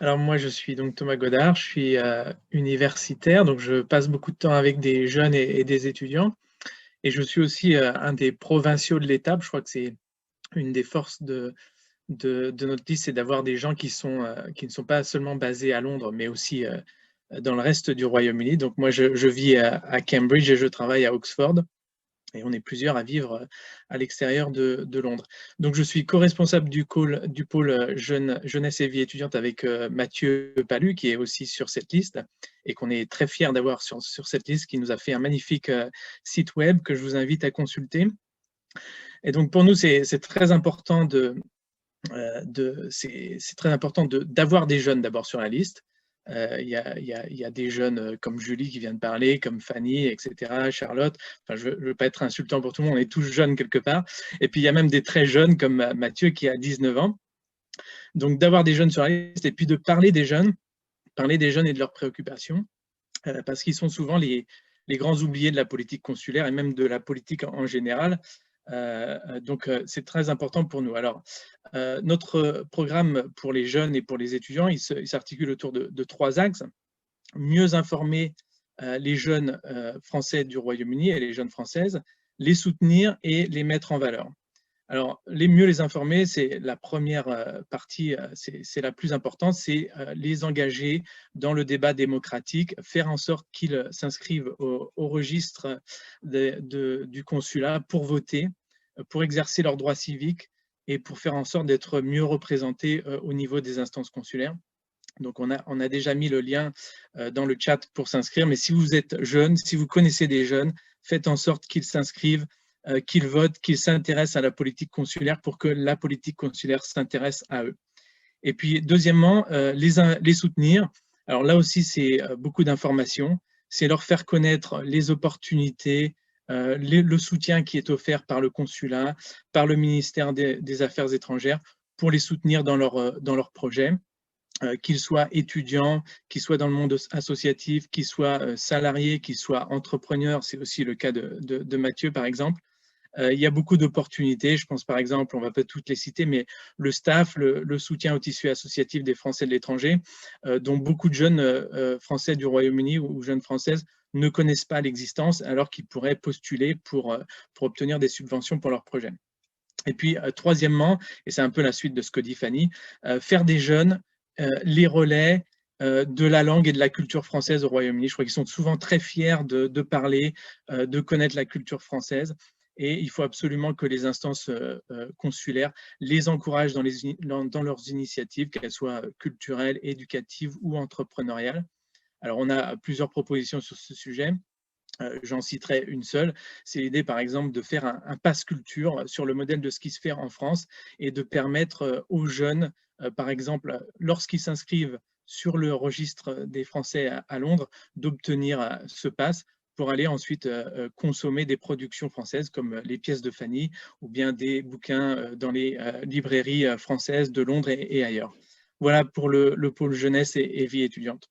Alors moi, je suis donc Thomas Godard, je suis universitaire, donc je passe beaucoup de temps avec des jeunes et des étudiants. Et je suis aussi un des provinciaux de l'ETAP. Je crois que c'est une des forces de notre liste, c'est d'avoir des gens qui ne sont pas seulement basés à Londres, mais aussi dans le reste du Royaume-Uni. Donc moi, je vis à Cambridge et je travaille à Oxford. Et on est plusieurs à vivre à l'extérieur de Londres. Donc, je suis co-responsable du pôle jeunesse et vie étudiante avec Mathieu Palu, qui est aussi sur cette liste et qu'on est très fiers d'avoir sur cette liste, qui nous a fait un magnifique site web que je vous invite à consulter. Et donc, pour nous, c'est très important c'est très important d'avoir des jeunes d'abord sur la liste. Il y a des jeunes comme Julie qui vient de parler, comme Fanny, etc., Charlotte. Enfin, je ne veux pas être insultant pour tout le monde, on est tous jeunes quelque part. Et puis, il y a même des très jeunes comme Mathieu qui a 19 ans. Donc, d'avoir des jeunes sur la liste et puis de parler des jeunes et de leurs préoccupations, parce qu'ils sont souvent les grands oubliés de la politique consulaire et même de la politique en général. Donc, c'est très important pour nous. Alors, notre programme pour les jeunes et pour les étudiants, il s'articule autour de trois axes. Mieux informer les jeunes français du Royaume-Uni et les jeunes françaises, les soutenir et les mettre en valeur. Alors, mieux les informer, c'est la première partie, c'est la plus importante, c'est les engager dans le débat démocratique, faire en sorte qu'ils s'inscrivent au registre du consulat pour voter, pour exercer leurs droits civiques et pour faire en sorte d'être mieux représentés au niveau des instances consulaires. Donc, on a déjà mis le lien dans le chat pour s'inscrire, mais si vous êtes jeune, si vous connaissez des jeunes, faites en sorte qu'ils s'inscrivent, qu'ils votent, qu'ils s'intéressent à la politique consulaire pour que la politique consulaire s'intéresse à eux. Et puis, deuxièmement, les soutenir. Alors là aussi, c'est beaucoup d'informations. C'est leur faire connaître les opportunités, le soutien qui est offert par le consulat, par le ministère des Affaires étrangères pour les soutenir dans leur projet. Qu'ils soient étudiants, qu'ils soient dans le monde associatif, qu'ils soient salariés, qu'ils soient entrepreneurs. C'est aussi le cas de Mathieu, par exemple. Il y a beaucoup d'opportunités. Je pense par exemple, on ne va pas toutes les citer, mais le staff, le soutien au tissu associatif des Français de l'étranger, dont beaucoup de jeunes Français du Royaume-Uni ou jeunes Françaises ne connaissent pas l'existence, alors qu'ils pourraient postuler pour obtenir des subventions pour leurs projets. Et puis, troisièmement, et c'est un peu la suite de ce que dit Fanny, faire des jeunes les relais de la langue et de la culture française au Royaume-Uni. Je crois qu'ils sont souvent très fiers de parler, de connaître la culture française. Et il faut absolument que les instances consulaires les encouragent dans leurs initiatives, qu'elles soient culturelles, éducatives ou entrepreneuriales. Alors, on a plusieurs propositions sur ce sujet. J'en citerai une seule, c'est l'idée par exemple de faire un pass culture sur le modèle de ce qui se fait en France et de permettre aux jeunes, par exemple, lorsqu'ils s'inscrivent sur le registre des Français à Londres, d'obtenir ce pass pour aller ensuite consommer des productions françaises comme les pièces de Fanny ou bien des bouquins dans les librairies françaises de Londres et ailleurs. Voilà pour le pôle jeunesse et vie étudiante.